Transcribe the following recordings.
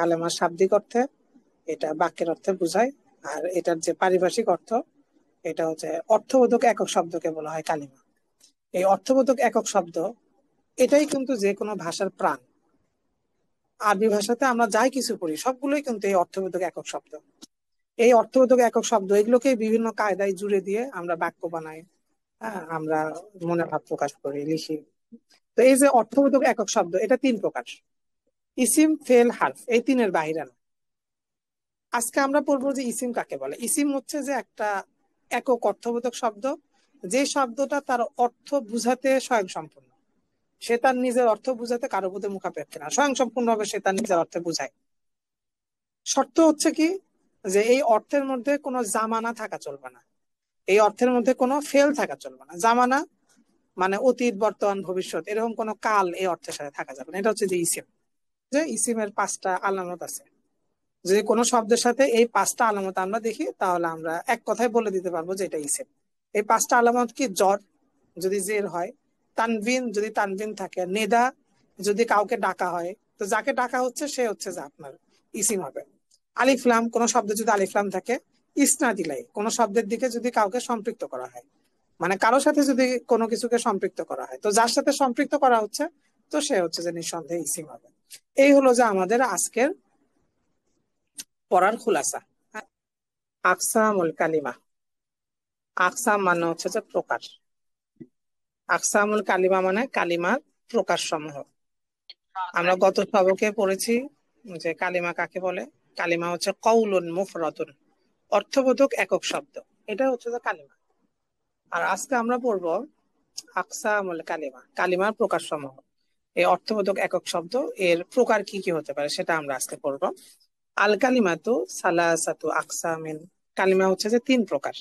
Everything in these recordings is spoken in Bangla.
কালেমার শাব্দিক অর্থে, এটা বাক্যের অর্থে বোঝায়। আর এটার যে পারিভাষিক অর্থ, এটা হচ্ছে অর্থবোধক একক শব্দকে বলা হয় কালিমা। এই অর্থবোধক একক শব্দ এটাই কিন্তু যে কোনো ভাষার প্রাণ। আরবি ভাষাতে আমরা যাই কিছু করি সবগুলোই কিন্তু এই অর্থবোধক একক শব্দ। এই অর্থবোধক একক শব্দ এগুলোকে বিভিন্ন কায়দায় জুড়ে দিয়ে আমরা বাক্য বানাই। হ্যাঁ, আমরা মনে ভাব প্রকাশ করি, লিখি। তো এই যে অর্থবোধক একক শব্দ, এটা তিন প্রকার: ইসিম, ফেল, হারফ। এই তিনের বাহিরে না। আজকে আমরা পড়বো যে ইসিম কাকে বলে। ইসিম হচ্ছে যে একটা একক অর্থবোধক শব্দ, যে শব্দটা তার অর্থ বুঝাতে স্বয়ংসম্পূর্ণ। সে তার নিজের অর্থ বুঝাতে কারো প্রতি মুখাপেক্ষী না, স্বয়ংসম্পূর্ণ ভাবে সে তার নিজের অর্থে বুঝায়। শর্ত হচ্ছে কি, যে এই অর্থের মধ্যে কোনো জামানা থাকা চলবে না, এই অর্থের মধ্যে কোনো ফেল থাকা চলবে না। জামানা মানে অতীত, বর্তমান, ভবিষ্যৎ, এরকম কোনো কাল এই অর্থের সাথে থাকা যাবে না। এটা হচ্ছে যে ইসিম। যে ইসিমের পাঁচটা আলামত আছে। যদি কোনো শব্দের সাথে এই পাঁচটা আলামত আমরা দেখি, তাহলে আমরা এক কথায় বলে দিতে পারবো যে এটা ইসিম। এই পাঁচটা আলামত কি: জ্বর যদি জের হয়, তানবিন যদি তানবিন থাকে, নেদা যদি কাউকে ডাকা হয়, তো যাকে ডাকা হচ্ছে সে হচ্ছে যে আপনার ইসিম হবে। আলিফলাম, কোন শব্দে যদি আলিফলাম থাকে। ইসনা দিলাই, কোন শব্দের দিকে যদি কাউকে সম্পৃক্ত করা হয়, মানে কারোর সাথে যদি কোনো কিছুকে সম্পৃক্ত করা হয়, তো যার সাথে সম্পৃক্ত করা হচ্ছে তো সে হচ্ছে যে নিঃসন্দেহে ইসিম হবে। এই হলো যে আমাদের আজকের পড়ার খুলাসা। আকসামুল কালিমা। আকসাম মানে হচ্ছে যে প্রকার। আকসামুল কালিমা মানে কালিমার প্রকার সমূহ। আমরা গত সবকে পড়েছি যে কালিমা কাকে বলে। কালিমা হচ্ছে কওলুন মুফরাদুন, অর্থবোধক একক শব্দ। এটা হচ্ছে যে কালিমা। আর আজকে আমরা পড়বো আকসামুল কালিমা, কালিমার প্রকার সমূহ। এই অর্থবোধক একক শব্দ এর প্রকার কি কি হতে পারে সেটা আমরা আজকে পড়বো। আল কালিমাতু সালাসাতু আকসামিন। কালিমা হচ্ছে যে তিন প্রকার: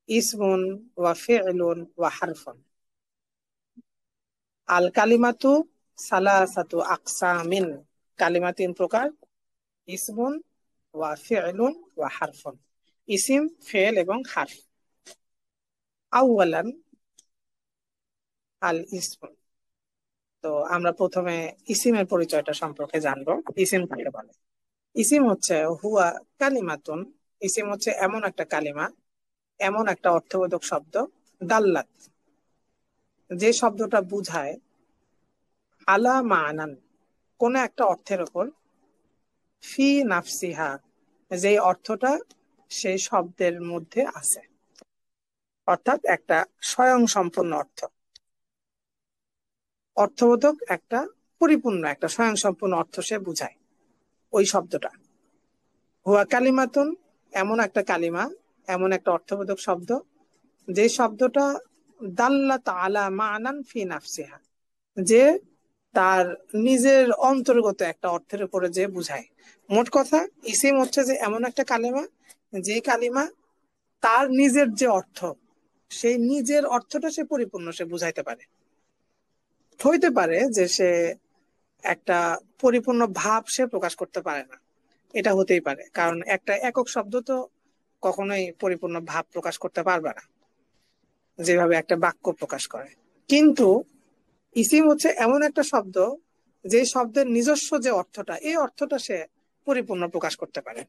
ইসমুন ওয়া ফি'লুন ওয়া হারফুন। আল কালিমাতু সালাসাতু আকসামিন। কালিমা তিন প্রকার: ইসমুন ওয়া ফি'লুন ওয়া হারফুন। ইসিম, ফেল এবং হারফ। আউয়ালান আল ইসম। তো আমরা প্রথমে ইসিমের পরিচয়টা সম্পর্কে জানবো। ইসিম কাকে বলে? ইসিম হচ্ছে হুয়া কালিমাতুন। ইসিম হচ্ছে এমন একটা কালিমা, এমন একটা অর্থবোধক শব্দ, দাল্লাত, যে শব্দটা বুঝায় আলা মানান, কোন একটা অর্থের উপর, ফি নাফসিহা, যে অর্থটা সেই শব্দের মধ্যে আছে, অর্থাৎ একটা স্বয়ং সম্পূর্ণ অর্থ, অর্থবোধক একটা পরিপূর্ণ একটা স্বয়ং সম্পূর্ণ অর্থ সে বুঝায় ওই শব্দটা। হুয়া কালিমাতুন, এমন একটা কালিমা, এমন একটা অর্থবোধক শব্দ, যে শব্দটা দাল্লাত আলা মানান ফি নাফসিহা, যে তার নিজের অন্তর্গত একটা অর্থের উপরে যে বুঝায়। মোট কথা, ইসিম হচ্ছে যে এমন একটা কালিমা, যে কালিমা তার নিজের যে অর্থ, সেই নিজের অর্থটা সে পরিপূর্ণ সে বুঝাইতে পারে। হইতে পারে যে সে একটা পরিপূর্ণ ভাব সে প্রকাশ করতে পারে না, এটা হতেই পারে, কারণ একটা একক শব্দ তো কখনোই পরিপূর্ণ ভাব প্রকাশ করতে পারবে না যেভাবে একটা বাক্য প্রকাশ করে। কিন্তু ইসিম হচ্ছে এমন একটা শব্দ, যে শব্দের নিজস্ব যে অর্থটা, এই অর্থটা সে পরিপূর্ণ প্রকাশ করতে পারে।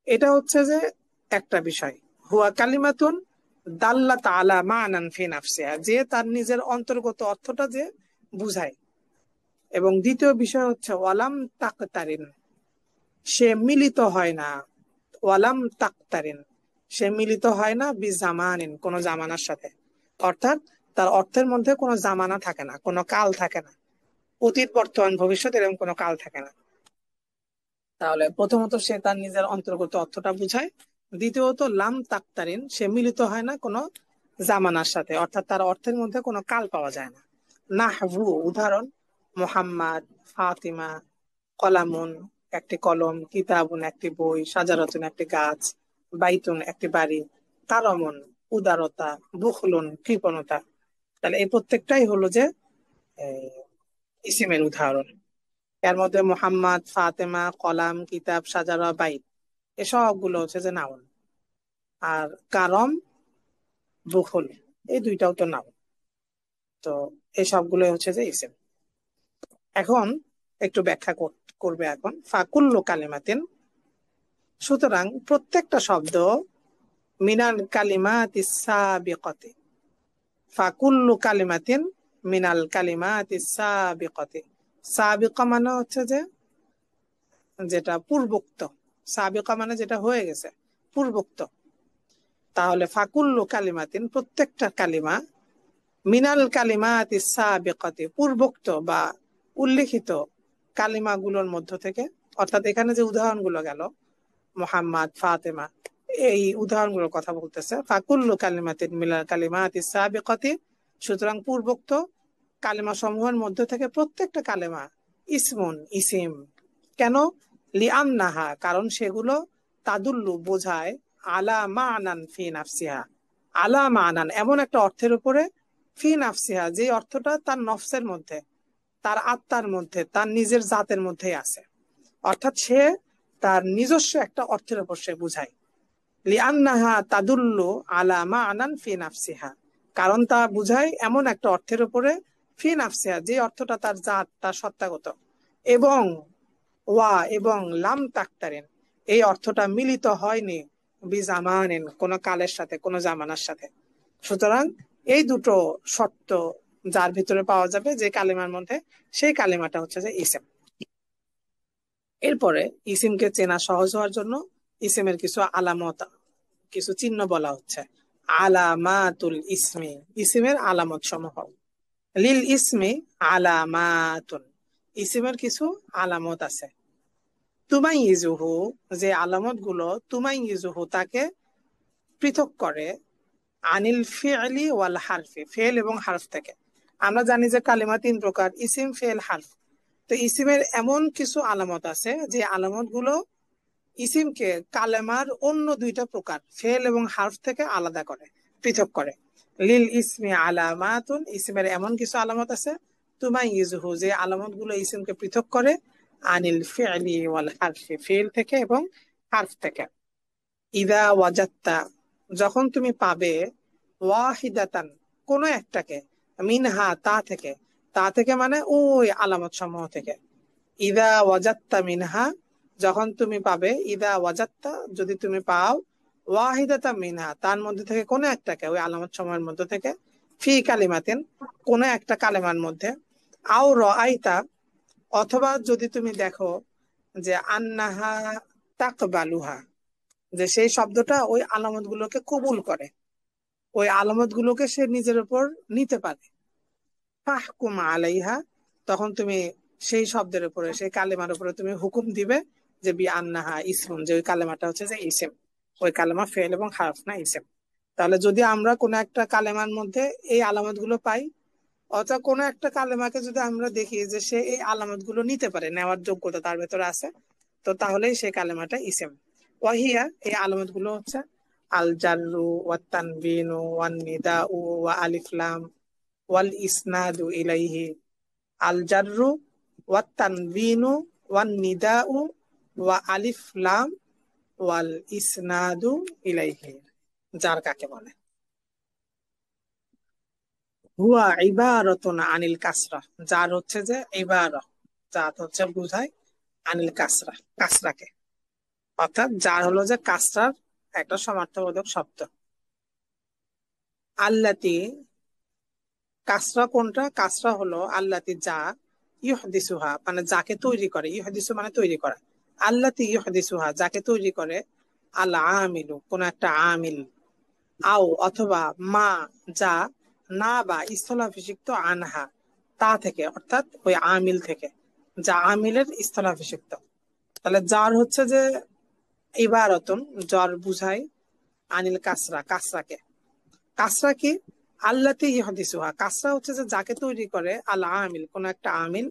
এটা হচ্ছে যে একটা বিষয়। হুয়া কালিমাতুন দাল্লাত আলা মানান ফি নাফসিহা, যে তার নিজের অন্তর্গত অর্থটা যে বুঝায়। এবং দ্বিতীয় বিষয় হচ্ছে ওয়ালাম তাকতারিন, সে মিলিত হয় না। ওয়ালাম তাকতারিন, সে মিলিত হয় না বি জামানিন, কোন জামানার সাথে। অর্থাৎ তার অর্থের মধ্যে কোনো জামানা থাকে না, কোনো কাল থাকে না, অতীত, বর্তমান, ভবিষ্যৎ এরকম কোনো কাল থাকে না। তাহলে প্রথমত সে তার নিজের অন্তর্গত অর্থটা বুঝায়। দ্বিতীয়ত লাম তাকতারিন, সে মিলিত হয় না কোনো জামানার সাথে, অর্থাৎ তার অর্থের মধ্যে কোনো কাল পাওয়া যায় না। নাহভু, উদাহরণ: মোহাম্মদ, ফাতিমা, কলামুন একটি কলম, কিতাবুন একটি বই, সাজারাতুন একটি গাছ, বাইতুন একটি বাড়ি, কারমুন উদারতা, বুখলুন কৃপণতা। তাহলে এই প্রত্যেকটাই হলো যে ইসিমের উদাহরণ। এর মধ্যে মোহাম্মদ, ফাতেমা, কলাম, কিতাব, সাজারা, বাইত, এসব গুলো হচ্ছে যে নাউন। আর কারম, বুখল, এই দুইটাও তো নাউন। তো এই সবগুলো হচ্ছে যে ইসিম। এখন একটু ব্যাখ্যা করবে এখন। ফাকুল্লু কালিমাতিন, সুতরাং প্রত্যেকটা শব্দ, মিনাল কালিমাতিস সাবিকাতি, ফাকুল্লু কালিমাতিন মিনাল কালিমাতিস সাবিকাতি। সাবিকা মানে হচ্ছে যে যেটা পূর্বোক্ত, সাবিকা মানে যেটা হয়ে গেছে, পূর্বোক্ত। তাহলে ফাকুল্লু কালিমাতিন প্রত্যেকটা কালিমা, মিনাল কালিমাতিস সাবিকাতি পূর্বোক্ত বা উল্লিখিত কালিমাগুলোর মধ্য থেকে, অর্থাৎ এখানে যে উদাহরণগুলো গেল মুহাম্মদ, ফাতেমা, এই উদাহরণগুলোর কথা বলতেছে। ফাকুল্লু কালিমাতিন মিনাল কালিমাতিস সাবিকাতি, সুতরাং পূর্বোক্ত কালিমা সমূহের মধ্য থেকে প্রত্যেকটা কালিমা ইসমুন, ইসিম। কেন? লিআন্নাহা, কারণ সেগুলো তাদুল্লু বোঝায়, আলা মানান ফি নাফসিহা, আলা মানান এমন একটা অর্থের উপরে, ফি নাফসিহা যে অর্থটা তার নফসের মধ্যে, তার আত্মার মধ্যে, তার নিজের জাতের মধ্যেই আছে। অর্থাৎ সে তার নিজস্ব একটা অর্থের উপর সে বুঝায়। লিআন্নাহা তাদুল্লু আলা মানান ফি নাফসিহা, কারণ তা বুঝায় এমন একটা অর্থের উপরে, ফি নাফসিহা যে অর্থটা তার জাত, তার সত্তাগত, এবং এবং লাম তাক্তারেন এই অর্থটা মিলিত হয়নি বিজামানেন কোন কালের সাথে, কোন জামানার সাথে। সুতরাং এই দুটো শর্ত যার ভিতরে পাওয়া যাবে যে কালিমার মধ্যে, সেই কালিমাটা হচ্ছে যে ইসিম। এরপরে ইসিমকে চেনা সহজ হওয়ার জন্য ইসিমের কিছু আলামত, কিছু চিহ্ন বলা হচ্ছে। আলামাতুল ইসমি, ইসিমের আলামত সমূহ। লিল ইসমি আলামাতুন, ইসিমের কিছু আলামত আছে। তুমাইয়িজুহু, যে আলামত গুলো তুমাইয়িজুহু তাকে পৃথক করে, আনিল ফি'লি ওয়াল হারফি, ফেল এবং হারফ থেকে। আমরা জানি যে কালিমা তিন প্রকার, ইসিম, ফেল, হারফ। তো ইসিমের এমন কিছু আলামত আছে যে আলামত গুলো ইসিমকে কালেমার অন্য দুইটা প্রকার, ফেল এবং হারফ থেকে আলাদা করে, পৃথক করে। লিল ইসমি আলামাতুন, ইসিমের এমন কিছু আলামত আছে, তুমাইয়িজুহু যে আলামত গুলো ইসিমকে পৃথক করে, আনিল ফি'লি ওয়াল হারফি, ফেল থেকে এবং হারফ থেকে। ইদা ওয়াজাত্তা, যখন তুমি পাবে, ওয়াহিদাতান কোন একটাকে, মিনহা তা থেকে, তা থেকে মানে ওই আলামত সমূহ থেকে। ইদা ওয়াজাত্তা মিনহা, যখন তুমি পাবে, ইদা ওয়াজাত্তা যদি তুমি পাও, ওয়াহিদাতা মিনহা তার মধ্যে থেকে কোন একটাকে, ওই আলামত সমূহের মধ্যে থেকে, ফি কালিমাতিন কোন একটা কালিমার মধ্যে, আও রাআইতা অথবা যদি তুমি দেখো যে আন্নাহা তাকবালুহা, যে সেই শব্দটা ওই আলামত গুলোকে কবুল করে, ওই আলামত গুলোকে সে নিজের উপর নিতে পারে। ফাহকুম আলাইহা, তখন তুমি সেই শব্দের উপরে, সেই কালেমার উপরে তুমি হুকুম দিবে যে বি আন্নাহা ইসমুন, যে ওই কালেমাটা হচ্ছে যে ইসিম, ওই কালেমা ফেল এবং হারফ না, ইসিম। তাহলে যদি আমরা কোন একটা কালেমার মধ্যে এই আলামত গুলো পাই, অথবা কোন একটা কালেমাকে যদি আমরা দেখি যে সে এই আলামত গুলো নিতে পারে, নেওয়ার যোগ্যতা তার ভেতরে আছে, তো তাহলেই সেই কালেমাটা ইসিম। ওয়াহিয়া, এই আলামত গুলো হচ্ছে আল জাররু ওয়াত তানবিনু ওয়ান নিদাউ ওয়া আলিফ লাম ওয়াল ইসনাদু ইলাইহি। আল জাররু ওয়াত তানবিনু ওয়ান নিদাউ ওয়া আলিফ লাম ওয়াল ইসনাদু ইলাইহি, যার কাকে বলে। হুয়া ইবারাতুন আনিল কাসরা, যার হচ্ছে যে ইবারা, যার হচ্ছে বুঝায় আনিল কাসরা, কাসরাকে। অর্থাৎ যার হলো যে কাসরার একটা সমার্থবোধক শব্দ। আল্লাতি, কাসরা কোনটা? কাসরা হলো আল্লাতি যা, ইহদিসুহা মানে যাকে তৈরি করে, ইহদিসু মানে তৈরি করা, আল্লাতি ইহদিসুহা যাকে তৈরি করে, আল আমিলু কোন একটা আমিল, আও অথবা মা যা, না বা স্থলাভিষিক্ত, আনহা তা থেকে, অর্থাৎ ওই আমিল থেকে, যা আমিলের স্থলাভিষিক্ত। তাহলে যার হচ্ছে যে ইবারতুন, জ্বর বুঝাই আনিল কাসরা, কাসরাকে। কাসরা কি? আল্লাতি ইহদিসুহা, কাসরা হচ্ছে যে যাকে তৈরি করে, আল আমিল কোন একটা আমিল,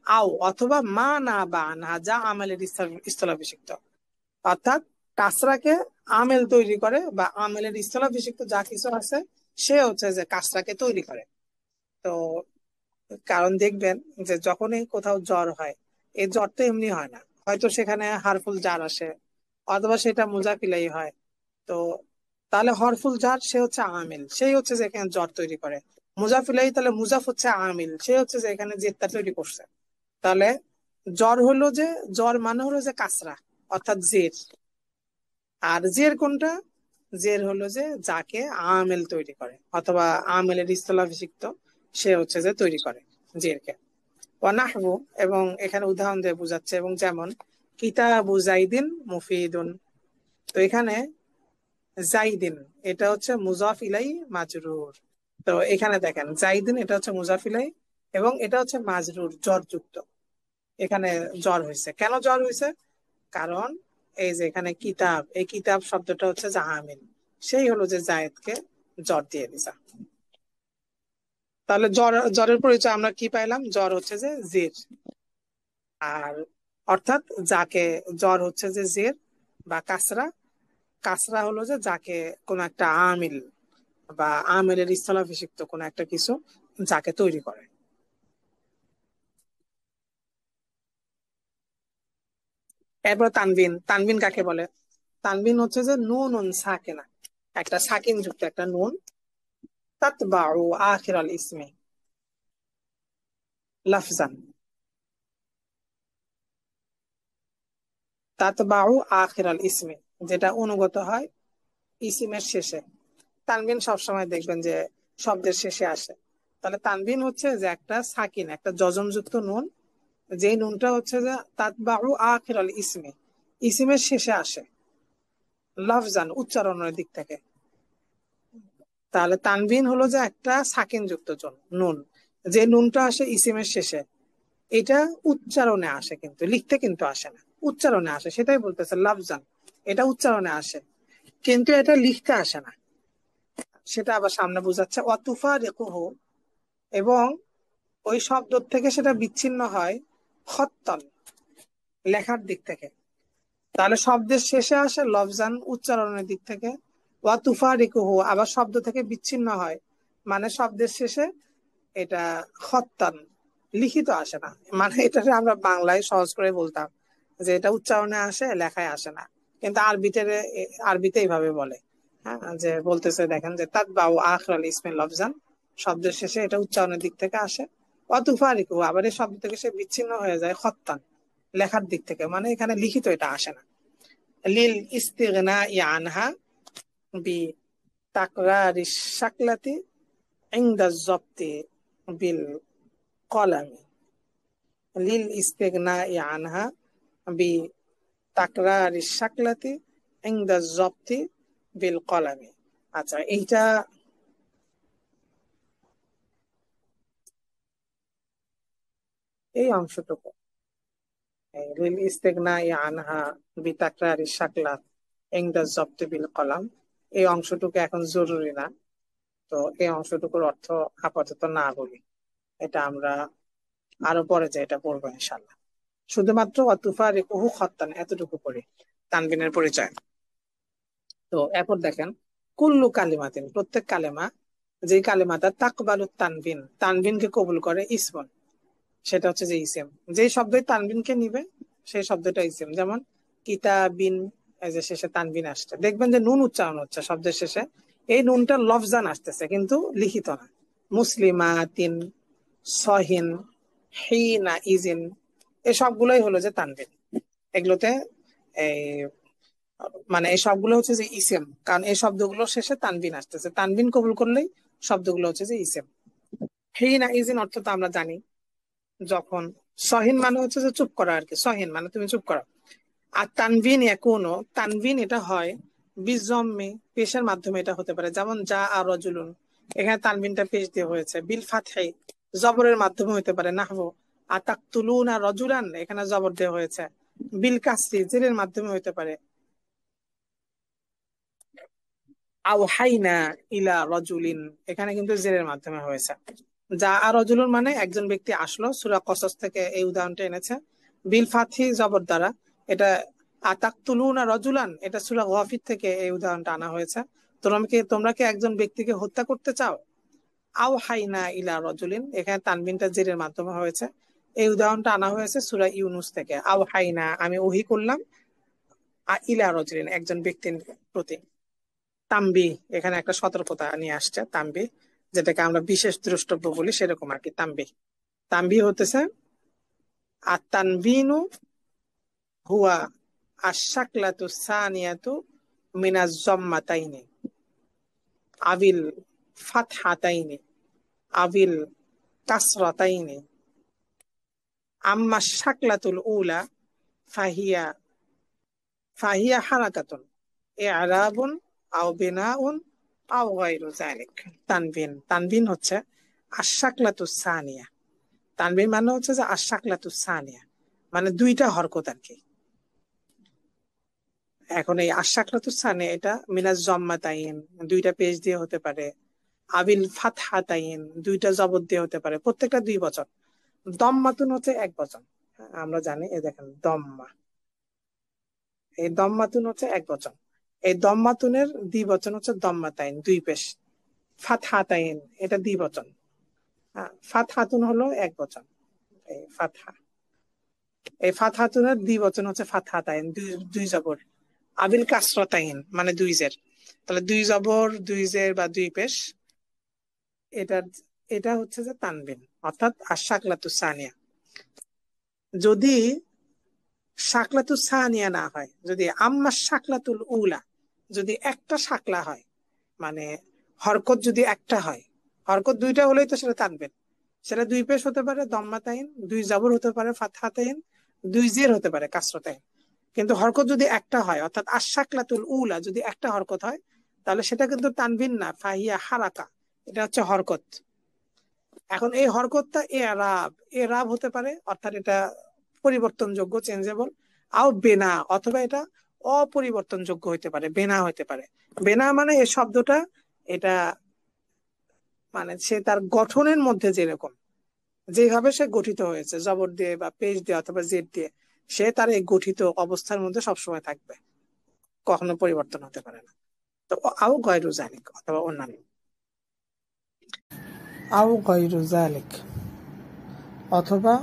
আও অথবা মা না বা আনহা যা আমেলের স্থলাভিষিক্ত। অর্থাৎ কাসরাকে আমেল তৈরি করে বা আমেলের স্থলাভিষিক্ত যা কিছু আছে, সে হচ্ছে যে কাসরাকে তৈরি করে। তো কারণ দেখবেন যে যখনই কোথাও জ্বর হয়, এই জ্বর তো এমনি হয় না, হয়তো সেখানে হারফুল জার আসে, অথবা সেটা মুজাফিলাই হয়। তো তাহলে হরফুল জার সে হচ্ছে আমিল, সেই হচ্ছে যে এখানে জ্বর তৈরি করে। মুজাফিলাই, তাহলে মুজাফ হচ্ছে আমিল, সে হচ্ছে যে এখানে জেদটা তৈরি করছে। তাহলে জ্বর হলো যে, জ্বর মানে হলো যে কাসরা, অর্থাৎ জের। আর জের কোনটা? জের হলো যে যাকে আমেল তৈরি করে, অথবা আমেলের স্থলাভিষিক্ত, সে হচ্ছে যে তৈরি করে জেরকে। ওয়ানাহবু, এবং এখানে উদাহরণ দিয়ে বোঝাচ্ছে, এবং যেমন কিতাবু জাইদিন মুফিদুন। তো এখানে জাইদিন এটা হচ্ছে মুজাফ ইলাই মাজরুর। তো এখানে দেখেন জাইদিন এটা হচ্ছে মুজাফ ইলাই, এবং এটা হচ্ছে মাজরুর জ্বর যুক্ত। এখানে জ্বর হয়েছে, কেন জ্বর হয়েছে? কারণ এই যে এখানে কিতাব, এই কিতাব শব্দটা হচ্ছে যে আমিল, সেই হলো যে জায়েদকে জ্বর দিয়ে দিছে। তাহলে জ্বরের পরিচয় আমরা কি পাইলাম? জ্বর হচ্ছে যে জের। আর অর্থাৎ যাকে, জ্বর হচ্ছে যে জের বা কাসরা। কাসরা হলো যে যাকে কোন একটা আমিল বা আমিলের স্থলাভিষিক্ত কোন একটা কিছু যাকে তৈরি করে। এরপর তানবিন। তানবিন কাকে বলে? তানবিন হচ্ছে যে নুন সাকিনা, একটা সাকিন যুক্ত একটা নুন। তাতবাউ আখির আল ইসমি লাফজান। তাতবাউ আখির আল ইসমি, যেটা অনুগত হয় ইসিমের শেষে। তানবিন সবসময় দেখবেন যে শব্দের শেষে আসে। তাহলে তানবিন হচ্ছে যে একটা সাকিন, একটা যজমযুক্ত নুন, যে নুনটা হচ্ছে যে তাতবাউ আখির আল ইসমি, ইসিমের শেষে আসে লফজান, উচ্চারণের দিক থেকে। তাহলে তানবিন হলো যে একটা সাকিন যুক্ত নুন, যে নুনটা আসে ইসিমের শেষে। এটা উচ্চারণে আসে, কিন্তু লিখতে কিন্তু আসে না, উচ্চারণে আসে, সেটাই বলতেছে লফজান। এটা উচ্চারণে আসে, কিন্তু এটা লিখতে আসে না। সেটা আবার সামনে বোঝাচ্ছে অতুফা রেকুহু, এবং ওই শব্দ থেকে সেটা বিচ্ছিন্ন হয় খত্তন, লেখার দিক থেকে। তাহলে শব্দের শেষে আসে লফজান, উচ্চারণের দিক থেকে। ওয়া তুফারিকুহু, আবার শব্দ থেকে বিচ্ছিন্ন হয়, মানে শব্দের শেষে এটা খত্তান, লিখিত আসে না। মানে এটাকে আমরা বাংলায় সহজ করে বলতাম যে এটা উচ্চারণে আসে, লেখায় আসে না। কিন্তু আরবিতে এইভাবে বলে। হ্যাঁ, যে বলতেছে দেখেন যে তাতবাউ আখরাল ইসমি লফজান, শব্দের শেষে এটা উচ্চারণের দিক থেকে আসে। ওয়া তুফারিকুহু, আবার এই শব্দ থেকে সে বিচ্ছিন্ন হয়ে যায় খত্তান, লেখার দিক থেকে, মানে এখানে লিখিত এটা আসে না। লিল ইস্তিগনা আনহা বি তাকরারি শাকলাতি ইনদা জব্তি বিল কলামি। লিল ইস্তিগনা আনহা বি তাকরারি শাকলাতি ইনদা জব্তি বিল কলামি। আচ্ছা, এইটা এই অংশটুকু, লিল ইস্তিগনা আনহা বি তাকরারি শাকলাত ইনদা জব্তি বিল কলাম, এই অংশটুকু এখন জরুরি না। তো এই অংশটুকুর অর্থ আপাতত না বলি, এটা আমরা আরো পরে যে এটা পড়বো ইনশাল্লাহ। শুধুমাত্র অতুফা রেকুহু খত্তান এতটুকু পড়ি, তানবিনের পরিচয়। তো এরপর দেখেন কুল্লু কালিমাতিন, প্রত্যেক কালেমা, যে কালেমাটা তাকবালু তানবিন, তানবিনকে কবুল করে, ইসমন, সেটা হচ্ছে যে ইসেম। যে শব্দই তানবিনকে নিবে সেই শব্দটা ইসেম। যেমন কিতাবিন, এই যে শেষে তানবিন আসছে, দেখবেন যে নুন উচ্চারণ হচ্ছে শব্দের শেষে, এই নুনটা লফজান আসতেছে কিন্তু লিখিত না। মুসলিমাতিন, সহিন, হিনা ইজিন, এই সবগুলোই হলো যে তানবিন। এগুলোতে এই মানে এই সবগুলো হচ্ছে যে ইসেম, কারণ এই শব্দগুলো শেষে তানবিন আসতেছে, তানবিন কবুল করলেই শব্দগুলো হচ্ছে যে ইসেম। হিনা ইজিন অর্থ তো আমরা জানি। যখন সহিন মানে হচ্ছে যে চুপ করা আর কি, সহিন মানে তুমি চুপ করো। আর তানবিন একুনো, তানবিন এটা হয় বিজম্মে, পেশের মাধ্যমে এটা হতে পারে, যেমন যা আর রজুলুন, এখানে তানবিনটা পেশ দিয়ে হয়েছে। বিল ফাতহি, জবরের মাধ্যমে হতে পারে, নাহবু আতাকতুলুনা রজুলান, এখানে জবর দেওয়া হয়েছে। বিল কাসরি, জেরের মাধ্যমে হতে পারে। আওহাইনা ইলা রজুলিন, এখানে কিন্তু জেরের মাধ্যমে হয়েছে। যা আর রজুলুন মানে একজন ব্যক্তি আসলো, সূরা কসস থেকে এই উদাহরণটা এনেছে। বিল ফাতহি, জবর দ্বারা। এটা আতাকতুলুনা রজুলান, এটা সূরা গাফির থেকে এই উদাহরণটা আনা হয়েছে। তোমরা কি একজন ব্যক্তিকে হত্যা করতে চাও? আওহাইনা ইলা রজুলিন, এখানে তানবিনটা জেরের মাধ্যমে হয়েছে। এই উদাহরণটা আনা হয়েছে সূরা ইউনুস থেকে। আওহাইনা, আমি ওহী করলাম, ইলা রজুলিন, একজন ব্যক্তির প্রতি। তাম্বি, এখানে একটা সতর্কতা নিয়ে আসছে, তাম্বি, যেটাকে আমরা বিশেষ দ্রষ্টব্য বলি, সেরকম আর কি তাম্বি। তাম্বি হতেছে আর তানবিনু হুয়া আশ-শাকলাতু সানিয়াতু মিনাজ যাম্মাতাইনি আবিল ফাতহাতাইনি আবিল কাসরাতাইনি আম্মা শাকলাতুল উলা ফাহিয়া ফাহিয়া হারাকাতুন ইরাবুন আও বিনাউন আও গায়রু যালিক। তানবিন হচ্ছে আশ-শাকলাতু সানিয়া। তানবিন মানে হচ্ছে যে আশ-শাকলাতু সানিয়া মানে দুইটা হরকত আর কি। এখন এই আশ-শাকলাতু সানিয়া এটা মিনাজ যাম্মাতাইন দুইটা পেশ দিয়ে হতে পারে, আবিল ফাতহাতাইন দুইটা জবর দিয়ে হতে পারে, প্রত্যেকটা দুই বচন। দম্মাতুন হচ্ছে এক বচন, আমরা জানি। এই দেখেন দম্মা, এই দম্মাতুন হচ্ছে এক বচন। এই দম্মাতুনের দ্বিবচন হচ্ছে দম্মাতাইন দুই পেশ। ফাতহাতাইন এটা দ্বিবচন, ফাতহাতুন হলো এক বচন। এই ফাতহা, এই ফাতহাতুনের দ্বিবচন হচ্ছে ফাতহাতাইন দুই জবর। আবিল কাসরাতাইন মানে দুই জের, তাহলে দুই জবর দুই জের বা দুই পেশ, এটা হচ্ছে যে তানবিন অর্থাৎ আশ-শাকলাতু সানিয়া। যদি শাকলাতু সানিয়া না হয়, যদি আম্মা শাকলাতুল উলা, যদি একটা শাকলা হয়, মানে হরকত যদি একটা হয়, হরকত দুইটা হলেই তো সেটা তানবিন। সেটা দুই পেশ হতে পারে দম্মাতাইন, দুই জবর হতে পারে ফাতহাতাইন, দুই জের হতে পারে কাসরাতাইন। কিন্তু হরকত যদি একটা হয় অর্থাৎ আশ-শাকলাতুল উলা যদি একটা হরকত হয়, তাহলে সেটা কিন্তু তানবিন না, ফাহিয়া হারাকা, এটা হচ্ছে হরকত। এখন এই হরকতটা এরাব হতে পারে, অর্থাৎ এটা পরিবর্তনযোগ্য, চেঞ্জেবল, আও বেনা, অথবা এটা অপরিবর্তনযোগ্য হইতে পারে, বেনা হইতে পারে। বেনা মানে এই শব্দটা, এটা মানে সে তার গঠনের মধ্যে যেরকম, যেভাবে সে গঠিত হয়েছে জবর দিয়ে বা পেশ দিয়ে অথবা জেড দিয়ে, সে তার এই গঠিত অবস্থার মধ্যে সবসময় থাকবে, কখনো পরিবর্তন হতে পারে না। তো আও গায়রু যালিক অথবা অন্যান্য। আও গায়রু যালিক অথবা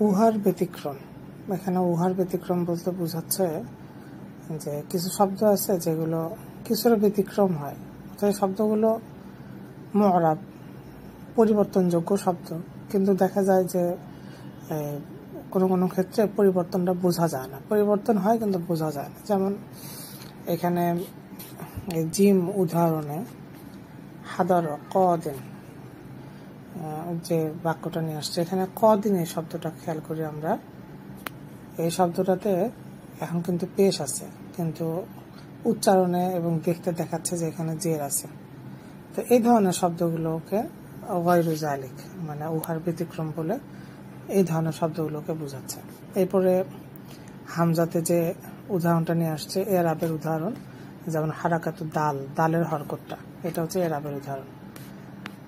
উহার ব্যতিক্রম। এখানে উহার ব্যতিক্রম বলতে বোঝাচ্ছে যে কিছু শব্দ আছে যেগুলো কিছুটা ব্যতিক্রম হয়, সেই শব্দগুলো মুআরাব পরিবর্তনযোগ্য শব্দ, কিন্তু দেখা যায় যে কোনো কোনো ক্ষেত্রে পরিবর্তনটা বোঝা যায় না, পরিবর্তন হয় কিন্তু বোঝা যায় না। যেমন এখানে জিম উদাহরণে হাদার কদিন যে বাক্যটা নিয়ে আসছে, এখানে কদিন এই শব্দটা খেয়াল করি আমরা, এই শব্দটাতে এখন কিন্তু পেশ আছে, কিন্তু উচ্চারণে এবং দেখতে দেখাচ্ছে যে এখানে জের আছে। তো এই ধরনের শব্দগুলোকে গায়রু যালিক মানে উহার ব্যতিক্রম বলে এই ধরনের শব্দগুলোকে বোঝাচ্ছে। এরপরে হামজাতে যে উদাহরণটা নিয়ে আসছে এরাবের উদাহরণ, যেমন হারাকাতু দাল, দালের হরকতটা, এটা হচ্ছে এরাবের উদাহরণ।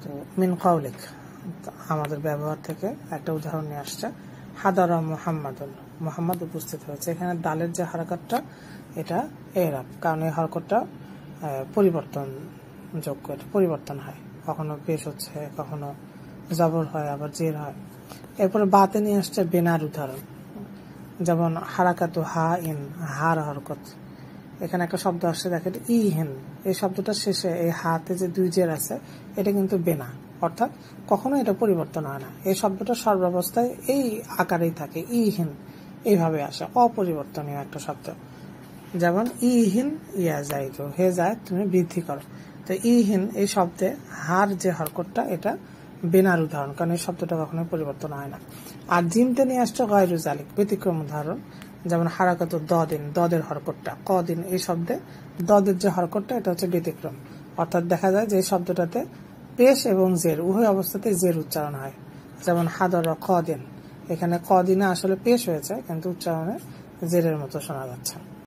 তো মিন কাউলিক আমাদের ব্যবহার থেকে একটা উদাহরণ নিয়ে আসছে, হাদারা মুহাম্মাদুন, মুহাম্মদ উপস্থিত হয়েছে। এখানে দালের যে হরকতটা এটা এরাব, কারণ এই হরকতটা পরিবর্তন যোগ্য, এটা পরিবর্তন হয়, কখনো পেশ হচ্ছে, কখনো জবর হয়, আবার জের হয়। এরপরে বাতে নিয়ে আসছে বেনার উদাহরণ, যেমন হারাকাতু হা ইন, হার হরকত। এখানে একটা শব্দ আসছে দেখেন ইহিন, এই শব্দটা শেষে এই হাতে যে দুই জের আছে এটা কিন্তু বেনা, অর্থাৎ কখনো এটা পরিবর্তন হয় না। এই শব্দটা সর্বাবস্থায় এই আকারেই থাকে, ইহিন এইভাবে আসে, অপরিবর্তনীয় একটা শব্দ। যেমন ইহিন ইয়া যাইতো, হে যায় তুমি বৃদ্ধি করো। তো ইহিন এই শব্দে হার যে হরকতটা এটা বেনার উদাহরণ, কারণ এই শব্দটা কখনো পরিবর্তন হয় না। আর জিমতে নিয়ে আসছে গায়রু যালিক ব্যতিক্রম উদাহরণ, যেমন হারাকাতু দদিন, দদের হরকতটা, কদিন এই শব্দে দদের যে হরকতটা এটা হচ্ছে ব্যতিক্রম, অর্থাৎ দেখা যায় যে এই শব্দটাতে পেশ এবং জের উভয় অবস্থাতে জের উচ্চারণ হয়। যেমন হাদর কদিন, এখানে কদিনে আসলে পেশ হয়েছে কিন্তু উচ্চারণে জেরের মতো শোনা যাচ্ছে।